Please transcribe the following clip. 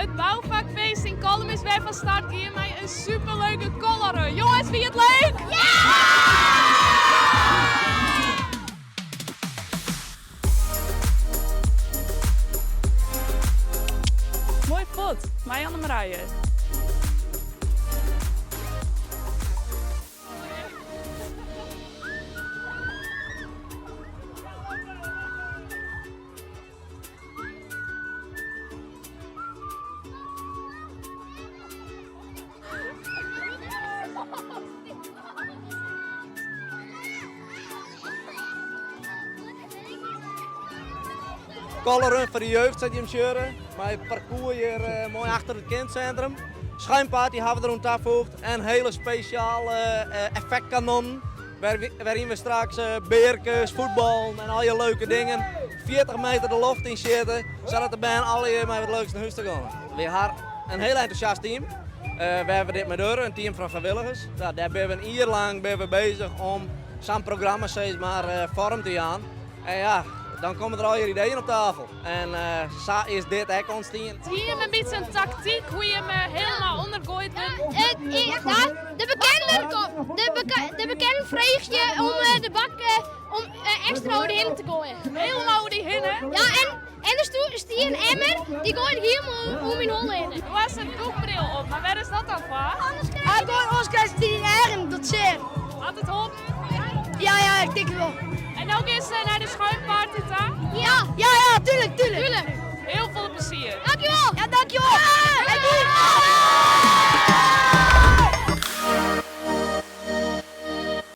Het bouwvakfeest in Kalm is weer van start. Hier mij een superleuke coloren. Jongens, vind je het leuk? Ja! Mooi pot. Mij Anne-Marije. Coloren voor de jeugd zet je hem scheuren. Mijn parcours hier mooi achter het kindcentrum. Schuimparty hebben we er rond afgevoegd. En een hele speciale effectkanon. Waarin we straks beerkes, voetbal en al je leuke dingen 40 meter de lucht in zitten. Zodat de band alle hier met het leukste huis te gaan. We hebben een heel enthousiast team. We hebben dit met deuren, een team van vrijwilligers. Daar ben we een uur lang bezig om zo'n programma steeds maar vorm te gaan. En ja, dan komen er al je ideeën op tafel. En zo is dit ook ontstaan. Hier een beetje een tactiek hoe je me helemaal ondergooit. De bekende vreeg je om de bak extra over de hinnen te gooien. Helemaal over die hinnen. Ja, en er stond een emmer, die gooit helemaal om in hol heen. Je was een doekbril op, maar waar is dat dan voor? Hij gooit Oscar die eigen, dat zeer. Had het op? Ja, ik denk het wel. En ook eens naar de schuimparty daar? Ja, tuurlijk. Heel veel plezier. Dankjewel. Ja, dankjewel.